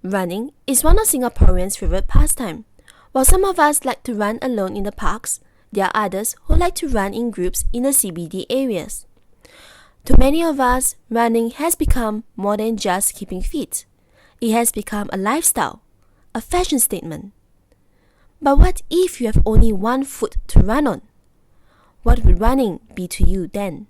Running is one of Singaporeans' favorite pastime. While some of us like to run alone in the parks, there are others who like to run in groups in the CBD areas. To many of us, running has become more than just keeping fit. It has become a lifestyle, a fashion statement. But what if you have only one foot to run on? What would running be to you then?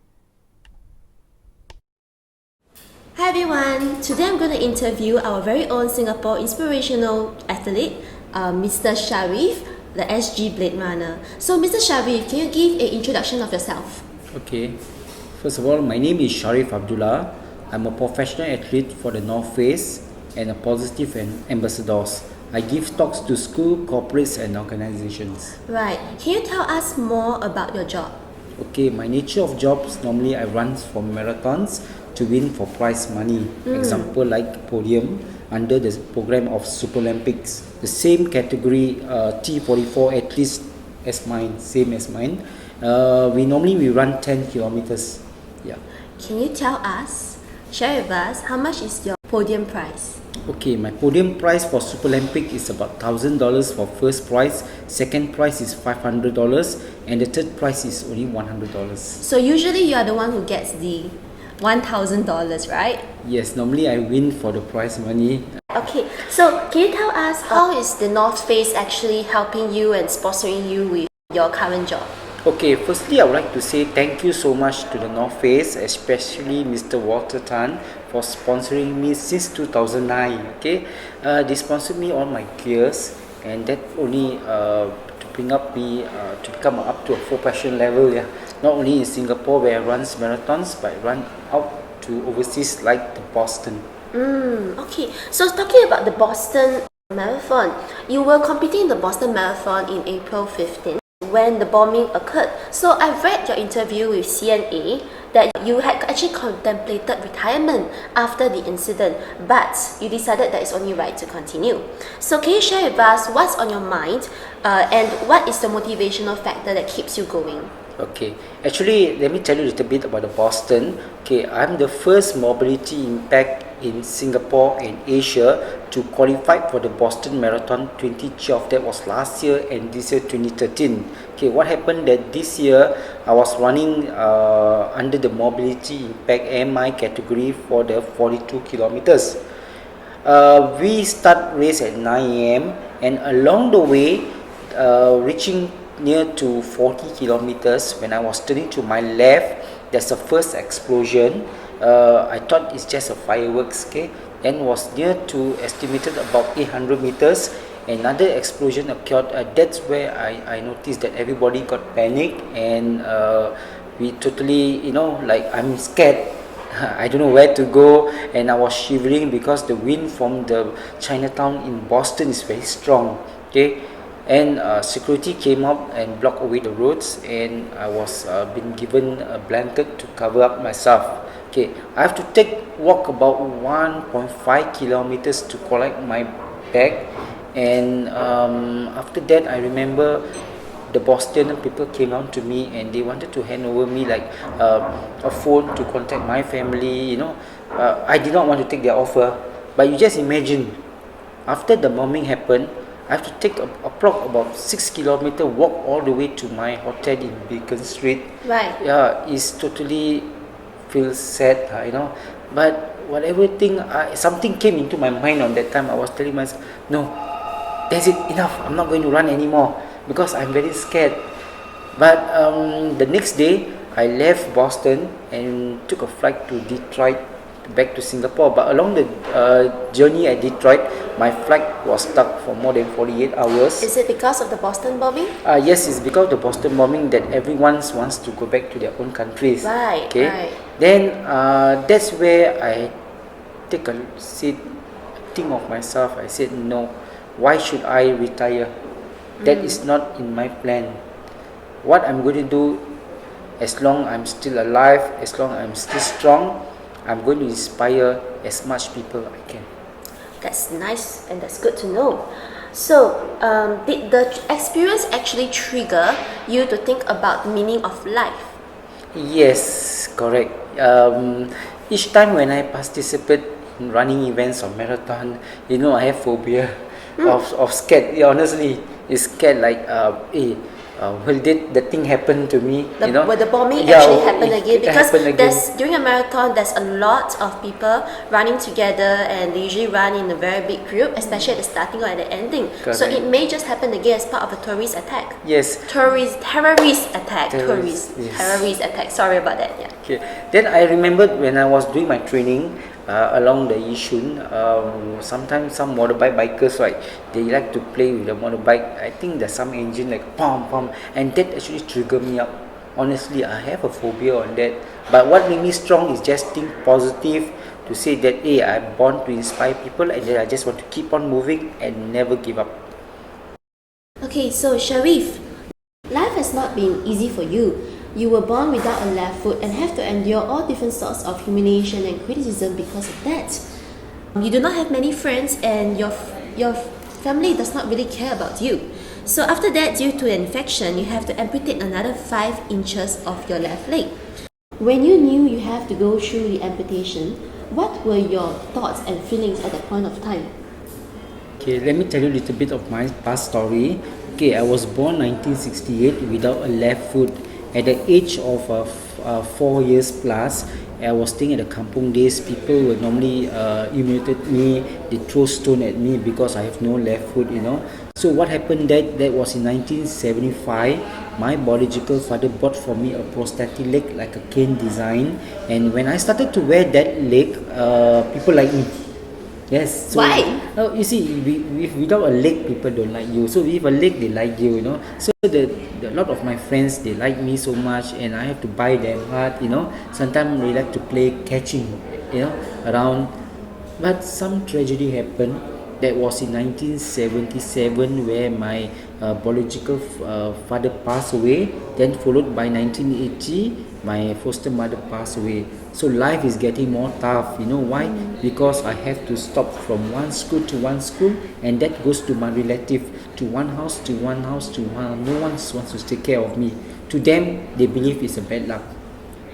Hi everyone, today I'm going to interview our very own Singapore inspirational athlete, Mr. Shariff, the SG Blade Runner. So Mr. Shariff, can you give an introduction of yourself? Okay, first of all, my name is Shariff Abdullah. I'm a professional athlete for the North Face and a positive ambassadors. I give talks to school, corporates and organizations. Right, can you tell us more about your job? Okay, my nature of jobs, normally I run for marathons to win for prize money. Example like podium under the program of Super Olympics. The same category T44 at least as mine, same as mine. We normally run 10 kilometers. Yeah. Can you tell us, share with us, how much is your podium prize? Okay, my podium prize for Super Olympic is about $1,000 for first prize, second prize is $500, and the third prize is only $100. So usually you are the one who gets the $1,000, right? Yes, normally I win for the prize money. Okay, so can you tell us how is the North Face actually helping you and sponsoring you with your current job? Okay, firstly I would like to say thank you so much to the North Face, especially Mr. Walter Tan for sponsoring me since 2009. Okay, they sponsored me all my gears, and that only to bring up me to become up to a professional level. Yeah, not only in Singapore where I run marathons, but I run out to overseas like the Boston. Okay, so talking about the Boston Marathon, you were competing in the Boston Marathon in April 15th when the bombing occurred. So I've read your interview with CNA that you had actually contemplated retirement after the incident, but you decided that it's only right to continue. So can you share with us what's on your mind and what is the motivational factor that keeps you going? Okay, actually, let me tell you a little bit about the Boston. Okay, I'm the first mobility impact in Singapore and Asia to qualify for the Boston Marathon 2012. That was last year, and this year 2013. Okay, what happened that this year I was running under the mobility impact MI category for the 42 kilometers. We start race at 9 a.m. and along the way, reaching near to 40 kilometers, when I was turning to my left, there's a first explosion. I thought it's just a fireworks, okay, and was near to estimated about 800 meters. Another explosion occurred. That's where I noticed that everybody got panic, and we totally, like I'm scared. I don't know where to go, and I was shivering because the wind from the Chinatown in Boston is very strong. Okay, and security came up and blocked away the roads, and I was been given a blanket to cover up myself. Okay, I have to walk about 1.5 kilometers to collect my bag, and after that I remember the Boston people came on to me and they wanted to hand over me like a phone to contact my family. I did not want to take their offer, but you just imagine, after the bombing happened, I have to take about 6 kilometer walk all the way to my hotel in Beacon Street. Right. Yeah, it's totally feels sad, But whatever thing, something came into my mind on that time. I was telling myself, no, that's it, enough. I'm not going to run anymore because I'm very scared. But the next day, I left Boston and took a flight to Detroit, back to Singapore. But along the journey at Detroit, my flight was stuck for more than 48 hours. Is it because of the Boston bombing? Yes, it's because of the Boston bombing that everyone wants to go back to their own countries. Right, okay? right. Then that's where I take a seat, think of myself. I said, no, why should I retire? That is not in my plan. What I'm going to do, as long I'm still alive, as long I'm still strong, I'm going to inspire as much people I can. That's nice and that's good to know. So, did the experience actually trigger you to think about the meaning of life? Yes, correct. Each time when I participate running events or marathon, I have phobia of scared. Yeah, honestly, it's scared like will the thing happen to me? Will the bombing Yeah, actually happen it again? Because happen again. there's during a marathon, there's a lot of people running together, and they usually run in a very big group, especially at the starting or at the ending. So Correct. it may just happen again as part of a tourist attack. Yes. Terrorist attack. Terrorist, yes. Terrorist attack. Sorry about that. Yeah. Okay. Then I remembered when I was doing my training along the Yishun, sometimes some motorbike bikers, right, they like to play with the motorbike. I think there's some engine like pom pom, and that actually triggered me up. Honestly, I have a phobia on that. But what made me strong is just think positive, to say that hey, I'm born to inspire people, and then I just want to keep on moving and never give up. Okay, so Sharif, life has not been easy for you. You were born without a left foot and have to endure all different sorts of humiliation and criticism because of that. You do not have many friends, and your family does not really care about you. So after that, due to an infection, you have to amputate another 5 inches of your left leg. When you knew you have to go through the amputation, what were your thoughts and feelings at that point of time? Okay, let me tell you a little bit of my past story. Okay, I was born 1968 without a left foot. At the age of 4 years plus, I was staying at the kampung days. People would normally humiliate me. They throw stone at me because I have no left foot. So what happened that was in 1975. My biological father bought for me a prosthetic leg like a cane design, and when I started to wear that leg, people like me. Yes. So, Why? You see, without a leg, people don't like you. So with a leg, they like you. So a lot of my friends, they like me so much, and I have to buy them hard. Sometimes they like to play catching. Around. But some tragedy happened. That was in 1977, where my biological father passed away. Then followed by 1980, my foster mother passed away. So life is getting more tough. You know why? Because I have to stop from one school to one school, and that goes to my relative, to one house to one house to one. No one wants to take care of me. To them, they believe it's a bad luck.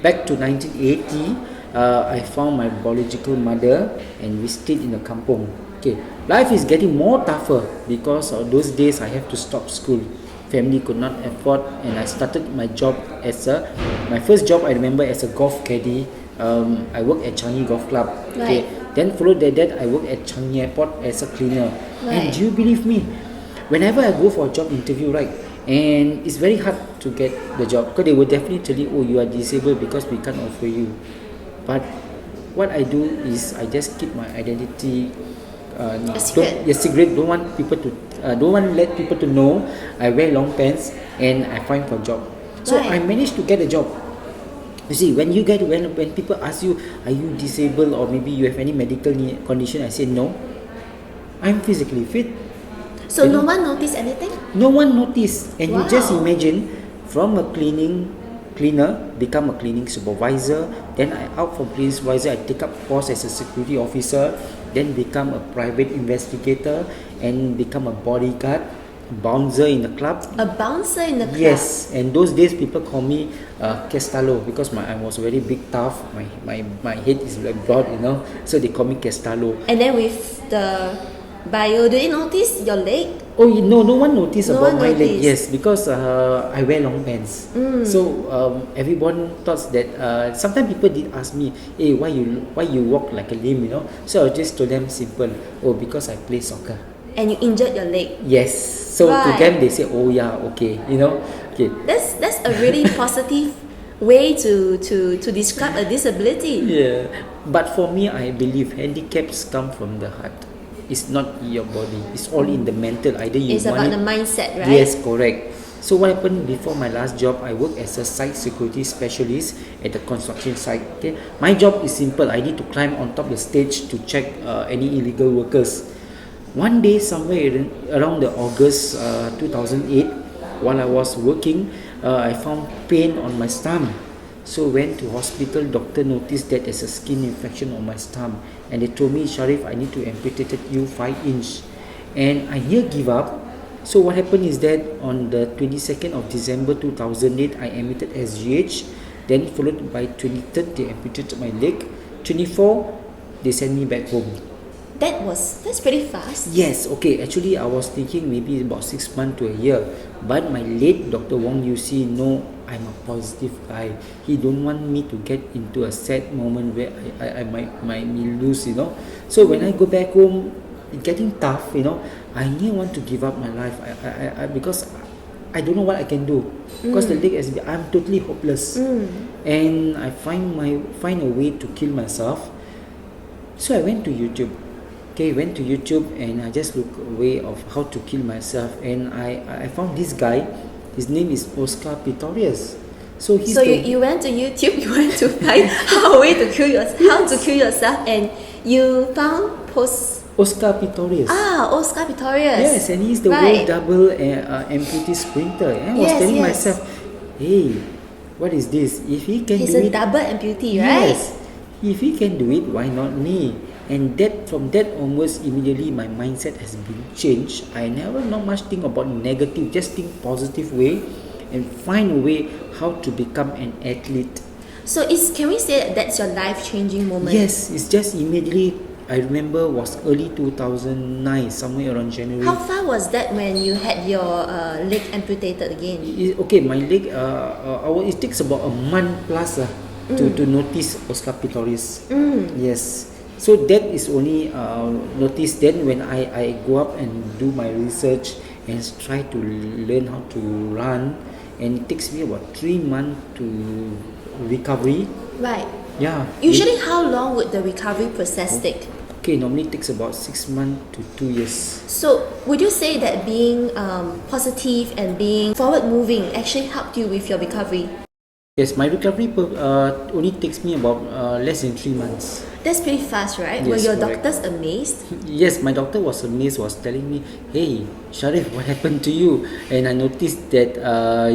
Back to 1980, I found my biological mother, and we stayed in the kampung. Okay, life is getting more tougher because of those days I have to stop school. Family could not afford, and I started my job my first job I remember as a golf caddy. I worked at Changi Golf Club. Okay, then followed that I worked at Changi Airport as a cleaner. And do you believe me? Whenever I go for a job interview, right, and it's very hard to get the job because they will definitely tell you, oh, you are disabled because we can't offer you. But what I do is I just keep my identity secret. Don't want let people to know I wear long pants and I find for a job. So I managed to get a job. You see, when people ask you, are you disabled or maybe you have any medical condition, I say no, I'm physically fit. So no one noticed anything? No one noticed. And you just imagine, from a cleaner become a cleaning supervisor, then I out from cleaning supervisor, I take up course as a security officer, then become a private investigator, and become a bodyguard, bouncer in the club. A bouncer in the club? Yes, and those days people call me Castello because I was very big, tough. My head is like broad, so they call me Castello. And then with the bio, do they notice your leg? Oh, no one noticed about my leg. Yes, because I wear long pants. So everyone thought that. Sometimes people did ask me, "Hey, why you walk like a limb?" So I just told them simple. Oh, because I play soccer. And you injured your leg. Yes. So to them they say, "Oh yeah, okay." Okay. That's a really positive way to describe a disability. Yeah. But for me, I believe handicaps come from the heart. It's not your body. It's all in the mental. It's about the mindset, right? Yes, correct. So what happened before my last job? I worked as a site security specialist at the construction site. Okay, my job is simple. I need to climb on top of the stage to check any illegal workers. One day, somewhere around the August 2008, while I was working, I found pain on my stomach. So went to hospital. Doctor noticed that there's a skin infection on my stomach, and they told me, Shariff, I need to amputate you 5 inch. And I here give up. So what happened is that on the 22nd of December 2008, I admitted SGH. Then followed by 23rd, they amputated my leg. 24, they sent me back home. That's pretty fast. Yes, okay. Actually, I was thinking maybe about 6 months to a year. But my late Dr. Wong Yusi know I'm a positive guy. He don't want me to get into a sad moment where I might lose, So when I go back home, it's getting tough, I really want to give up my life. Because I don't know what I can do. Because the leg I'm totally hopeless. And I find a way to kill myself. So I went to YouTube. Went to YouTube and I just look a way of how to kill myself, and I found this guy. His name is Oscar Pistorius. So you went to YouTube, you went to find how to kill yourself, and you found Oscar Pistorius. Oscar Pistorius. Yes, and he's the world double amputee sprinter. And I was telling myself, hey, what is this? If he can he's do a double amputee, right? Yes. If he can do it, why not me? And from that onwards, immediately my mindset has been changed. I never not much think about negative, just think positive way and find a way how to become an athlete. So can we say that's your life-changing moment? Yes, it's just immediately. I remember was early 2009, somewhere around January. How far was that when you had your leg amputated again? My leg, it takes about a month plus to notice Oscar Pistorius. Yes. So that is only noticed then when I go up and do my research and try to learn how to run, and it takes me about 3 months to recovery. Right. Yeah. Usually how long would the recovery process take? Okay, normally it takes about 6 months to 2 years. So would you say that being positive and being forward moving actually helped you with your recovery? Yes, my recovery only takes me about less than 3 months. That's pretty fast, right? Yes, Were your correct. doctors amazed? Yes, my doctor was amazed, was telling me, hey, Shariff, what happened to you? And I noticed that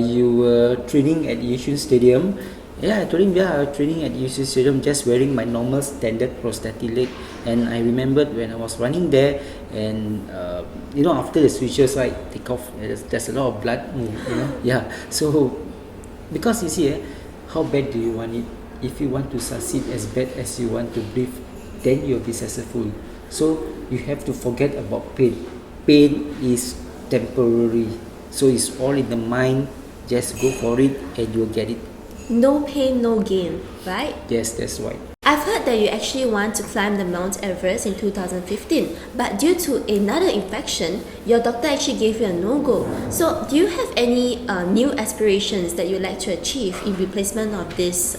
you were training at Yishun Stadium. Yeah, I told him, I was training at Yishun Stadium, just wearing my normal standard prosthetic leg. And I remembered when I was running there, and after the switches, right, take off, there's a lot of blood, Yeah, so because you see, how bad do you want it? If you want to succeed as bad as you want to breathe, then you'll be successful. So you have to forget about pain. Pain is temporary. So it's all in the mind. Just go for it and you'll get it. No pain, no gain, right? Yes, that's right. I've heard that you actually want to climb the Mount Everest in 2015, but due to another infection, your doctor actually gave you a no-go. So do you have any new aspirations that you'd like to achieve in replacement of this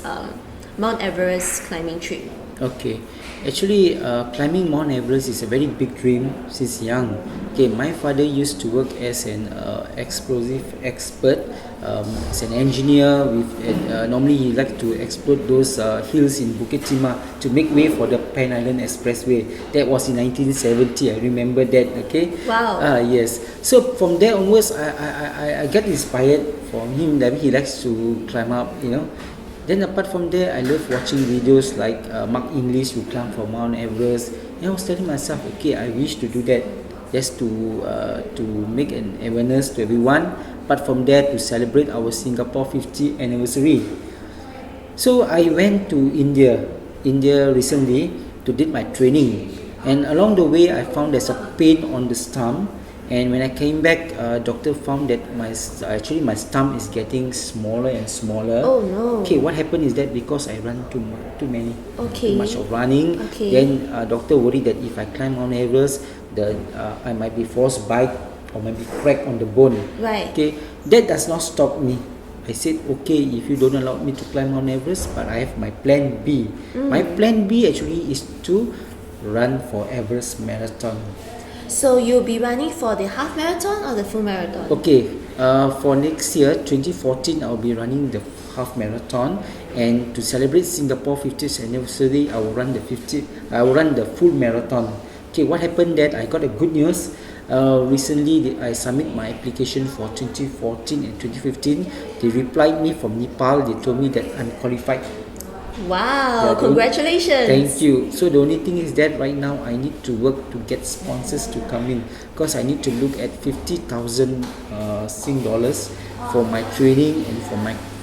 Mount Everest climbing trip? Okay, actually climbing Mount Everest is a very big dream since young. Okay, my father used to work as an explosive expert, as an engineer. Normally he liked to explode those hills in Bukit Timah to make way for the Pan Island Expressway. That was in 1970. I remember that. Okay. Wow. Yes. So from there onwards, I got inspired from him that he likes to climb up. Then apart from there, I love watching videos like Mark English who climbed for Mount Everest. And I was telling myself, okay, I wish to do that, just to make an awareness to everyone. But from there, to celebrate our Singapore 50th anniversary. So I went to India recently to did my training, and along the way, I found there's a pain on the stump. And when I came back, doctor found that my stump is getting smaller and smaller. Oh no. Okay, what happened is that because I run too much of running. Okay. Then doctor worried that if I climb Mount Everest, I might be frostbite or maybe crack on the bone. Right. Okay, that does not stop me. I said, okay, if you don't allow me to climb Mount Everest, but I have my plan B. My plan B actually is to run for Everest Marathon. So you'll be running for the half marathon or the full marathon? Okay, for next year, 2014, I'll be running the half marathon, and to celebrate Singapore 50th anniversary, I will run the full marathon. Okay, what happened that I got a good news. Recently, I submit my application for 2014 and 2015. They replied me from Nepal. They told me that I'm qualified. Wow, congratulations. Thank you. So the only thing is that right now I need to work to get sponsors to come in, because I need to look at 50,000 Sing dollars for my training and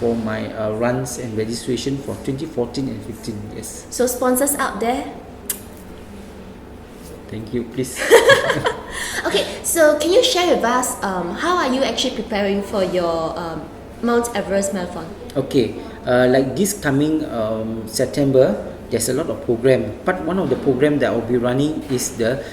for my runs and registration for 2014 and 15. Yes. So sponsors out there, Thank you, please. Okay, so can you share with us how are you actually preparing for your Mount Everest marathon? Okay, like this coming September, there's a lot of program. But one of the program that I'll be running is the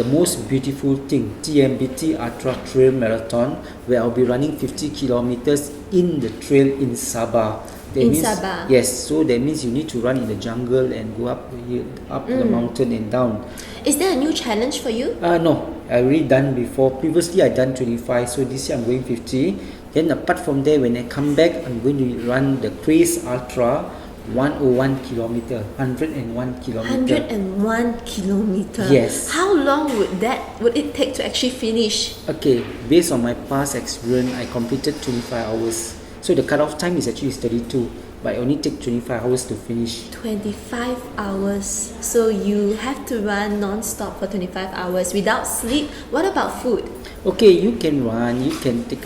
most beautiful thing, TMBT Ultra Trail Marathon, where I'll be running 50 kilometers in the trail in Sabah. Sabah? Yes, so that means you need to run in the jungle and go up to the mountain and down. Is there a new challenge for you? No, I already done before. Previously, I done 25, so this year I'm going 50. Then apart from there, when I come back, I'm going to run the Craze Ultra 101 kilometer, 101 kilometer. 101 kilometer. Yes. How long would it take to actually finish? Okay, based on my past experience, I completed 25 hours. So the cutoff time is actually 32, but I only take 25 hours to finish. 25 hours. So you have to run non-stop for 25 hours without sleep. What about food? Okay, you can run, you can take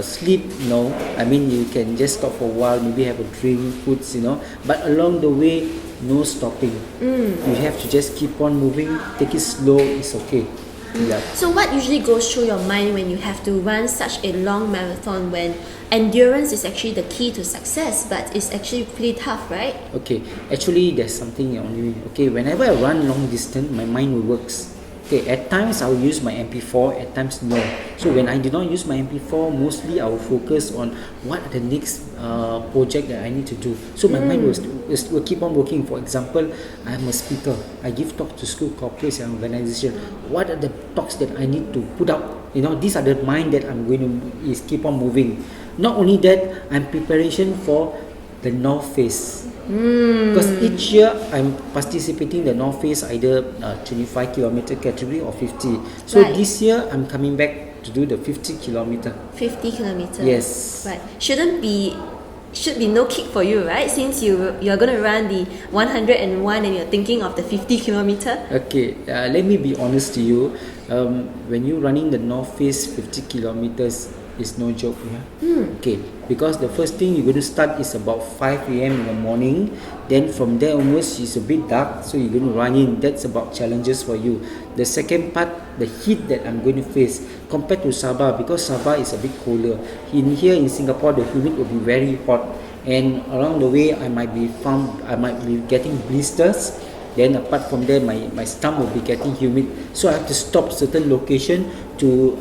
sleep, no. I mean, you can just stop for a while, maybe have a drink, foods, But along the way, no stopping. You have to just keep on moving, take it slow, it's okay. Yeah. So what usually goes through your mind when you have to run such a long marathon when endurance is actually the key to success, but it's actually pretty tough, right? Okay, actually there's something on me. Okay, whenever I run long distance, my mind works. Okay, at times I will use my MP4, at times no. So when I do not use my MP4, mostly I will focus on what are the next project that I need to do. So my mind will keep on working. For example, I am a speaker. I give talks to school, corporates and organizations. What are the talks that I need to put up? These are the mind that I'm going to is keep on moving. Not only that, I'm preparation for the North Face. Because each year I'm participating the North Face either 25 kilometer category or 50. So Right. this year I'm coming back to do the 50 kilometer. 50 kilometers. Yes. Right. Should be no kick for you, right? Since you're going to run the 101 and you're thinking of the 50 kilometer. Okay, let me be honest to you. When you running the North Face 50 kilometers, it's no joke. Yeah? Okay, because the first thing you're going to start is about 5 a.m. in the morning. Then from there onwards, it's a bit dark, so you're going to run in. That's about challenges for you. The second part, the heat that I'm going to face compared to Sabah, because Sabah is a bit colder. Here in Singapore, the humid will be very hot, and along the way, I might be getting blisters. Then apart from there, my stomach will be getting humid, so I have to stop certain location to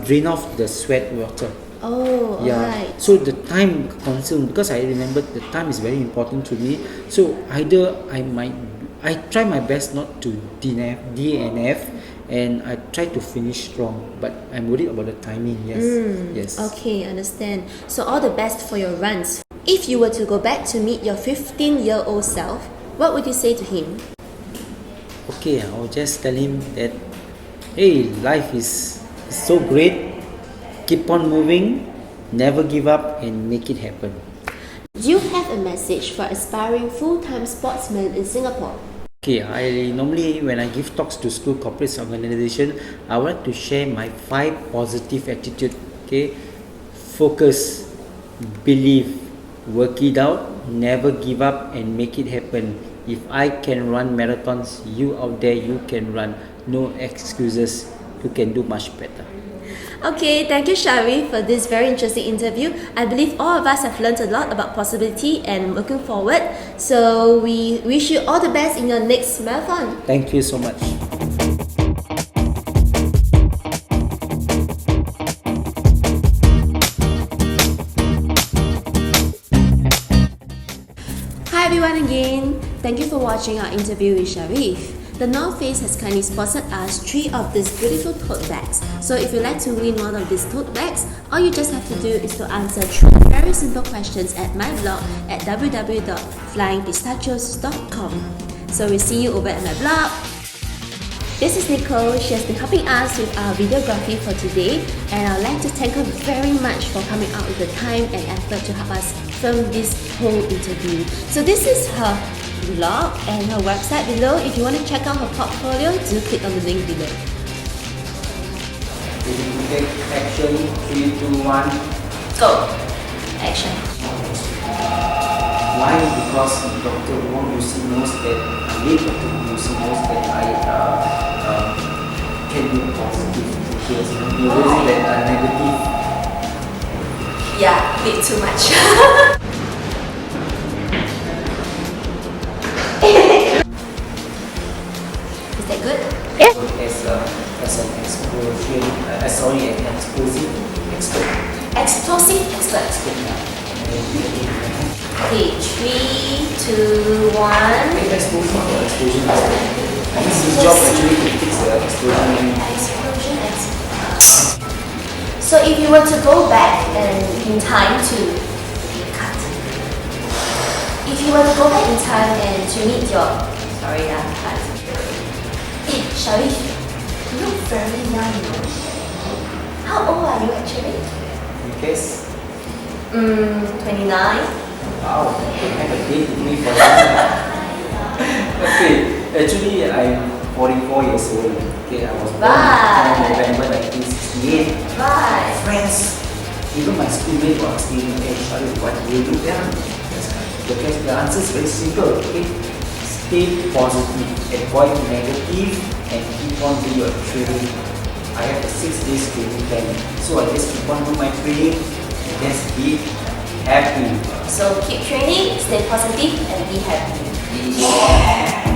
drain off the sweat water. Oh, Yeah. alright. So the time consumed, because I remember the time is very important to me. So either I try my best not to DNF, and I try to finish strong, but I'm worried about the timing. Yes. Yes. Okay, understand. So all the best for your runs. If you were to go back to meet your 15-year-old self, what would you say to him? Okay, I'll just tell him that, hey, life is so great. Keep on moving, never give up, and make it happen. Do you have a message for aspiring full-time sportsmen in Singapore? Okay, I normally, when I give talks to school, corporate organization, I would like to share my 5 positive attitude. Okay, focus, believe, work it out, never give up, and make it happen. If I can run marathons, you out there, you can run. No excuses. You can do much better. Okay, thank you, Shariff, for this very interesting interview. I believe all of us have learned a lot about possibility and looking forward. So we wish you all the best in your next marathon. Thank you so much. Hi everyone again. Thank you for watching our interview with Shariff. The North Face has kindly sponsored us 3 of these beautiful tote bags. So if you'd like to win one of these tote bags, all you just have to do is to answer 3 very simple questions at my blog at www.flyingpistachios.com. So we'll see you over at my blog. This is Nicole. She has been helping us with our videography for today, and I'd like to thank her very much for coming out with the time and effort to help us film this whole interview. So this is her blog and her website below. If you want to check out her portfolio, do click on the link below. Take action, 3, 2, 1. Go! Action. Why? Because Dr. Wong Lucy knows that I need Dr. Wong most that I can be positive because you're using that negative. Yeah, a bit too much. Is that good? Yeah. As an explosion, an explosive expert. Explosive expert. Okay, 3, 2, 1. Explosive or explosion expert. I mean, his job actually to fix the explosion. Explosion expert. So if you were to go back and in time to cut. If you were to go back in time and to meet your cut. Hey, Shariff, you look very young, you know. How old are you actually? You guess? 29. Wow, you have a date with me for that. Okay, actually I'm 44 years old. Okay, I was born in November 1968. Right. Friends, even my schoolmate were asking me, hey, Shariff, what do you do there? The answer is very simple. Okay, stay positive, avoid negative, and keep on doing your training. I have a 6 days training plan, so I just keep on doing my training and just be happy. So keep training, stay positive, and be happy. Yeah.